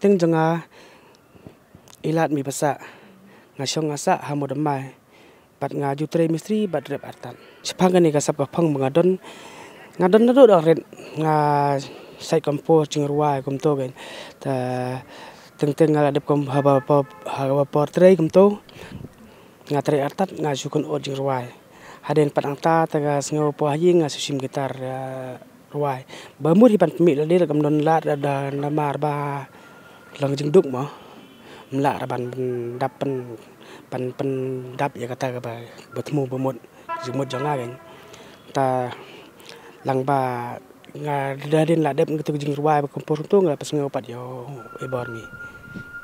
teng jonga ilat mi basa ngasong ngasa hamudamai bat nga jutre mistri bat rep artan sepang ni kasap kapang mengadon ngadon nado red nga sai kompos jing ruai kum to gen ta teng nga dep kom haba portray kum to nga tre artat nga sukun o jing ruai haden patang ta taga sngo po hayi nga susim gitar ruai bamur hipan mi la dir kam don la da namar ba lang jing duk mo mla ban dap pan dap ya kata ba bertemu bemut jemut jonga gen ta lang ba nga dadin la dep ngitu jing ruai ba kompor tu nga pas ngopat yo ebor mi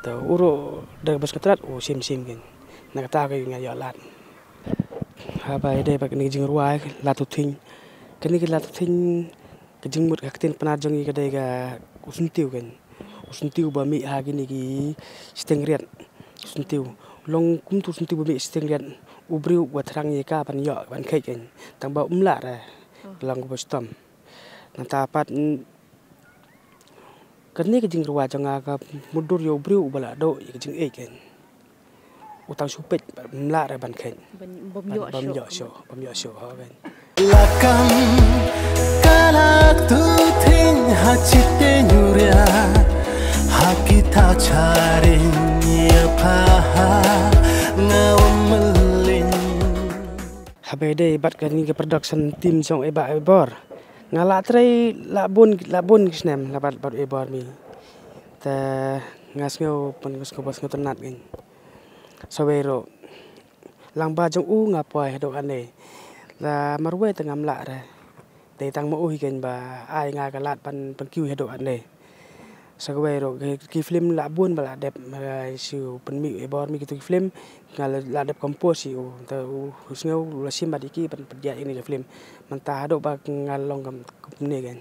ta uro da bas katrat o sim gen na kata ga nga yo lat ha ba ide ba ni jing ruai la tu thing kani la tu thing ke jing mut ka tin pana jongi ka dai ga usuntiu ba mi ha gini ki stengriat usuntiu long kum tu usuntiu ba mi stengriat ubriu wa thrang ye ka pan yo ban khai ken tang ba umla ra lang ba stom na ta pat kani ke jing ruwa jonga ka mudur yo ubriu bala do ke jing e ken utang supet umla ra ban khai bam yo sho ha ben lakam kalak tu thing ha chitte nyurya hakita charin ya pha ngawamelin habede bat kani ke production team song eba ebor ngala trai labun kisnem labat bat ebor mi ta ngasngeu pon ngasngeu bas ngotenat gen sawero langba jong u ngapoi do ane la marwe tengam la ra te tang mo hi gen ba ai nga kalat pan kiu hedo ane sagwero ki film la bun bala dep siu pen mi ebor mi gitu film ngal la dep kompos siu ta usngeu la sim badiki pan dia ini ke film manta do ba ngal long kam ne gen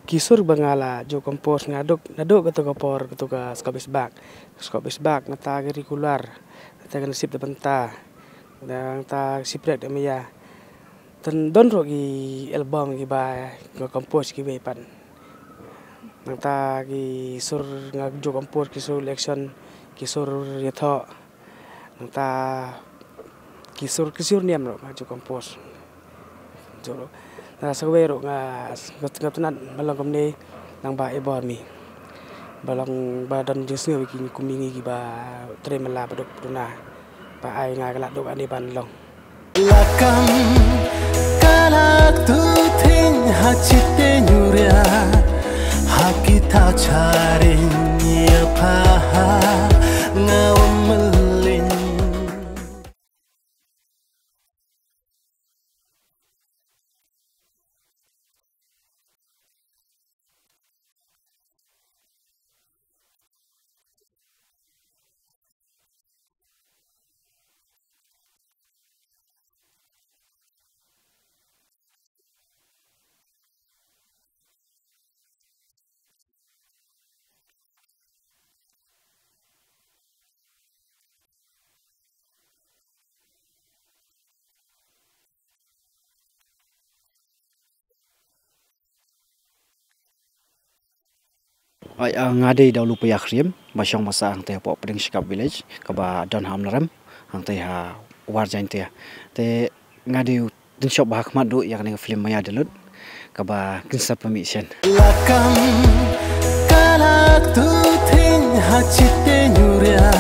ki sur bangala jo kompos ngadok ketu kopor ketu ka skobis bak ngata regular ta kan sip de banta dan ta sipret ya tan don ro gi album gi ba go kompos gi be pan nangta gi sur ngak jo kompos ki sur election ki sur yatho nangta ki sur niam ro jo kompos jo na sagwero nga ngatunan balong komne nang ba ebor mi balong ba dan jesnge ki kumingi gi ba tremela badok duna ba ai nga kala dok ane ban long lakam kalak tu thing ha chitte nyurya hakita charin ya pha ngawamelin ai ngade daw lupa yakhrim basong masa ang te po pring shikap village kaba don hamnaram ang te ha warjain te ngade din shop bahak madu yak ne film maya delut kaba kinsa permission lakam kalak tu thing ha chitte nyurya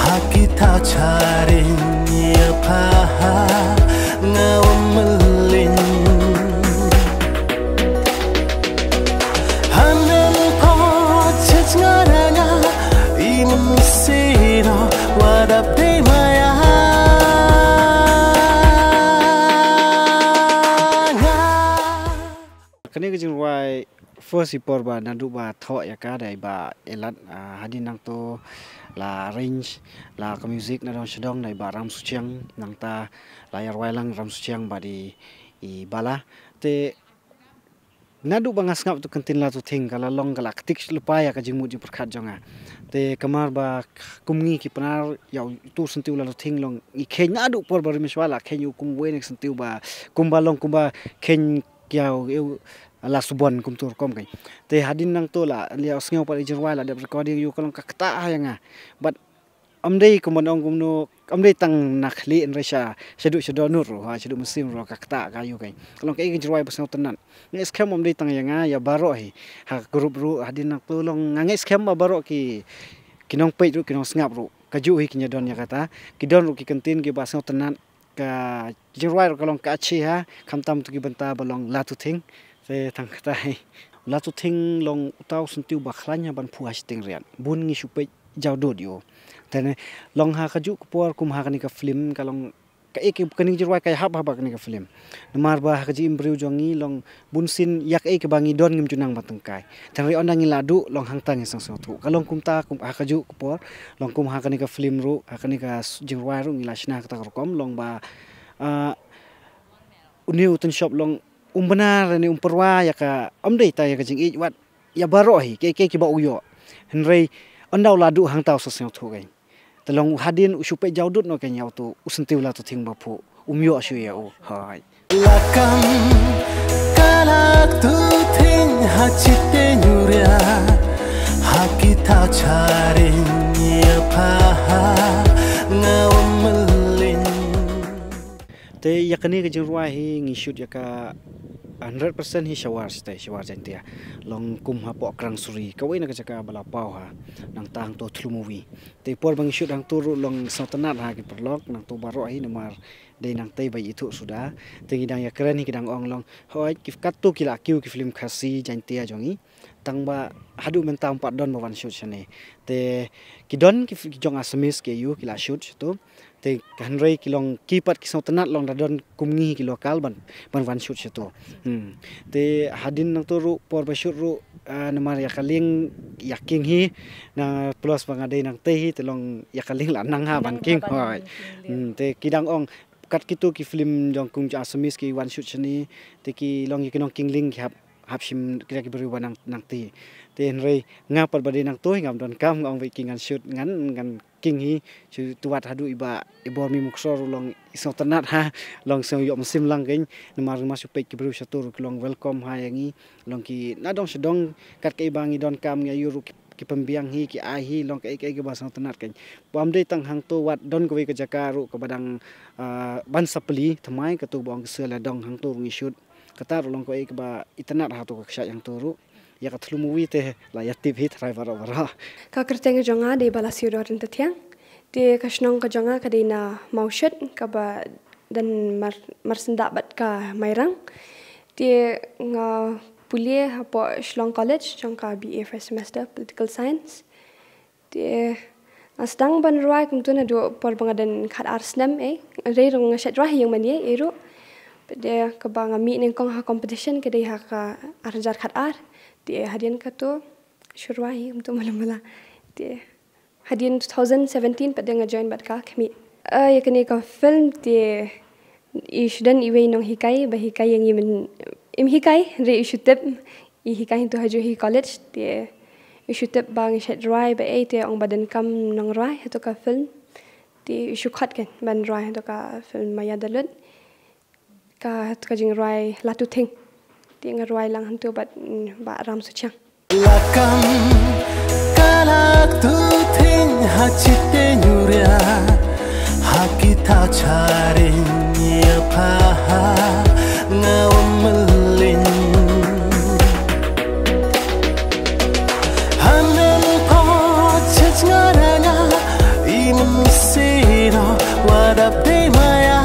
hakita charin ya pha ngawamelin kani gijing wai first ipor ba nadu ba tho ya ka dai ba elat hadin nang to la range la ka music na dong shadong nai ba ram suchiang nang ta la yar wai lang ram suchiang ba di i bala te nadu bangas ngap tu kantin la tu thing kala long kala ktik lupa ya ka jingmu ji perkhat jonga te kamar ba kumngi ki panar ya tu sentiu la tu thing long i khen nadu por ba miswala khen yu kum we nek sentiu ba kumba long kumba khen kya la subon kum tur kom kai te hadin nang to la lia osngeu pa jirwai la de recording yu kalong ka kta yang but amdei kumon ong kumno amdei tang nakhli en resha shedu shedo nur ro ha shedu musim ro ka kta ka yu kai kalong kai jirwai pasau tenan nge scam amdei tang yang ya baro hi ha group ru hadin nang to long nge scam ba baro ki kinong pei ru kinong ngap ru kaju hi kinya don ya kata kidon ru ki kantin ki pasau tenan ka jirwai ro kalong ka chi ha khamtam tu ki banta balong la tu thing se thang kata la tu thing long utau sentiu bakhlanya ban puas ting rian bun ngi supe jau dod yo tane long ha kaju kupor kum ha kani ka film kalong ka ek kani jirwai kai hab hab kani ka film namar ba kaji imbriu jongi long bunsin yak ek bangi don ngim junang batengkai tari ondangi ladu long hang tang sang tu kalong kum ta kum ha kaju kupor long kum ha kani ka film ru ha kani ka jirwai ru ngilashna ka kom long ba uniu tun shop long benar ni perwa ya ka amdei ta ya ka jing i wat ya baro hi ke ba uyo henrei ondau ladu hang tau soseng thu gai telong hadin usupe jaudut no ke nyau tu usentiu la tu thing ba phu umyo shu ya u hai lakam kalak tu thing ha chitte nyurya ha kita chare ya pha ngawmelin te yakani ke jirwa hi ngi shoot ya ka 100% hi shawar jantia long kum ha po krang suri kawai na ka bala pau ha nang tang to thlu movie te por bang shoot ang tur long sautanat ha ki perlok nang to baro hi namar de nang tei bai itu sudah te ngidang ya keren hi kidang ong long hoi kif katu kila kiu ki film khasi jantia jongi tang ba hadu men tam pat don bawan shoot chane te kidon ki jong asmis ke yu kila shoot tu te kanrei kilong kipat kisau tenat long dadon kumngi ki lokal ban wan shoot situ te hadin nang turu por ba shoot ru namar ya kaling yaking hi na plus bangadei nang te hi telong ya kaling la nang ha ban king hoi te kidang ong kat kitu ki film jong kum ja asmis ki wan shoot chani te ki long yikinong kingling hap sim kira ki beru nang ti te henrei ngapar bade nang toy ngam don kam ngong we kingan shoot ngan king hi chu tuat hadu iba ibor mi muksor long isong tanat ha long song yo musim lang ken namar masuk pe ki beru satur long welcome ha yangi long ki nadong sedong kat ke bangi don kam ngi yuru ki pembiang hi ki ai hi long ke basang tanat ken pam de tang hang to wat don ko we ke jakaru ke badang ban sapli thamai ka tu bong sela dong hang to ngi shoot kata long ko ke ba itanat ha to ka sya yang turu ya ka thlu movie te la ya tip hit driver over ka kerteng jonga de bala siudor ente tiang de kasnong ka jonga ka de na maushet ka ba dan marsenda bat ka mairang de nga pulie hapo Shillong College jongka BA first semester political science de asdang ban ruai kum tu na do por bangadan khat arsnam re rong shat rahi yang manie eru de ka ba ngami ning kong ha competition ke de ha ka arjar khat ar de hadian ka to shurwahi untuk mala-mala de hadian 2017 pada join bat ka kami ya kini ka film de isdan iwe nong hikai ba hikai yang im hikai re ishutep I hikai tu haju hi college de ishutep bang shat rai ba te ong badan kam nong rai to ka film de ishu khat kan ban rai to ka film maya dalut ka jing rai latu thing tiếng roi lang hantu bat ba ram su chang lakam kalak tu thing ha chitte nyurya ha kita chare ya pha ngawmelin hanel po chachngarana imun sino wadap de maya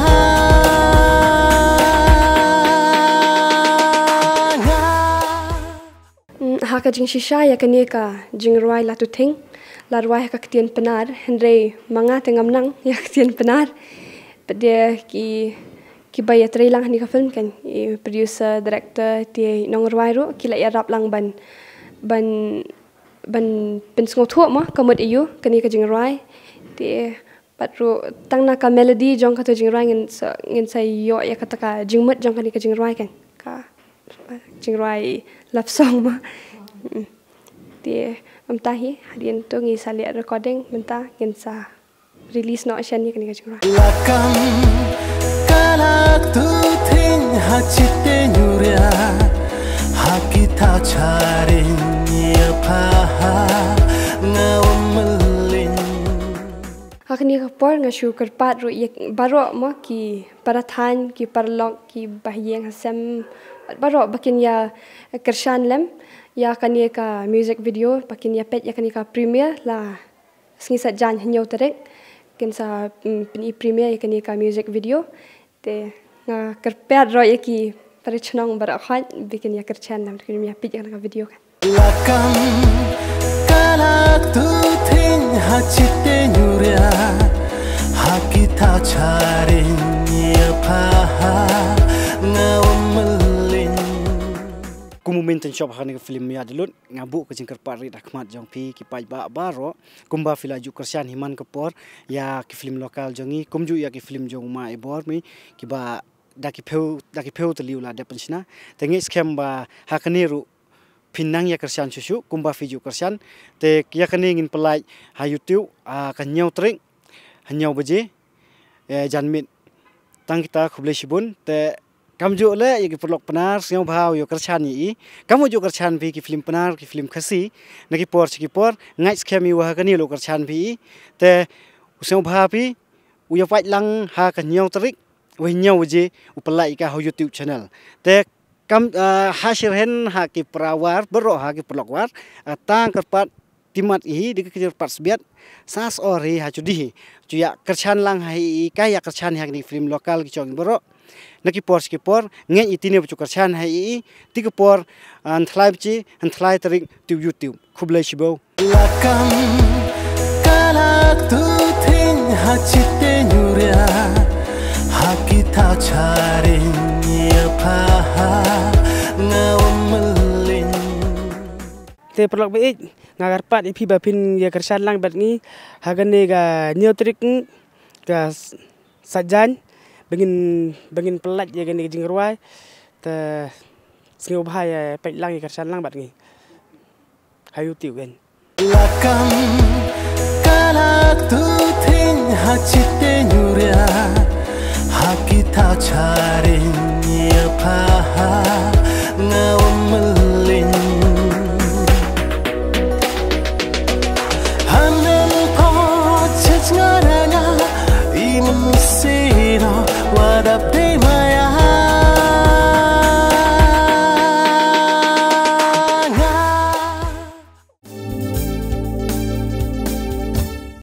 haka jing shisha ya kani ka jing ruai la tu thing la ruai ka ktien penar henrei manga tengam nang ya ktien penar pede ki bayat lang ni ka film kan producer director ti nong ruai ru ki la ya rap lang ban pen sngo thu ma kamot iu kani ka jing ruai ti patru tang na ka melody jong ka to jing ruai ngin sa yo ya kata ka jing mut jong kani ka jing ruai kan ka jing ruai love song ma dia mentahi hadian tu ngi sali recording menta ngin sa release no asian ni kani ka jing ruai lakam kalak tu thing ha chitte nyurya ha Hakita carinya paha ngawamelin Hakni kapor nga syukur pat ro baro mo ki parathan ki parlok ki bahyeng hasem baro bakin ya kershan lem ya kani ka music video bakin ya pet ya kani ka premiere la sngi sa jan hanyo terek ken sa pini premiere ya kani ka music video te nga kerpet ro ya ki parichnong bara khat bikin ya kershan lem kini ya pet ya ka video kan lakam kala tu thing hachite nyurya hakita carinya paha ngawamelin Kumumintan shop hani ke film ya delut ngabuk ke jingkar parit Ahmad Jongpi ki paj ba baro kumba filaju kersian himan kepor ya ki film lokal jongi kumju ya ki film jong ma ebor mi ki ba daki peu teliu la de pensna tengi scam ba hakani ru pinang ya kersian susu kumba fiju kersian te ya kani ngin pelai ha YouTube kan nyau tring hanyau beje janmit tang kita khuble shibun te kamju le ya ki perlok penar siang bhau yo kerchan yi kamu jo kerchan bi ki film penar ki film khasi naki por ngai scam yi wa kani lo kerchan bi te siang bha bi u ya fai lang ha kan nyau trik we nyau je u pelai ka ho YouTube channel te kam hasil hen ha ki prawar bero ha ki perlok war tang kerpat timat i di ki pat sbiat sas ori ha chudi chu ya kerchan lang hai ka ya kerchan ha ni film lokal ki chong bero naki por ngen itine bu kerchan hai ti ki por anthlai chi anthlai tarik tu YouTube khublai shibo lakam kala tu thing hachite nyurya hakita carinya paha ngawamelin te perlok be ngagar pat ipi bapin ya kersan lang bat ni hagane ga nyotrik ga sajan bengin pelat ya gane jing ruai te sngeu bahaya pet lang ya kersan lang bat ni hayu tiu gen lakam kala tu thing hachite nyurya hakita carinya paha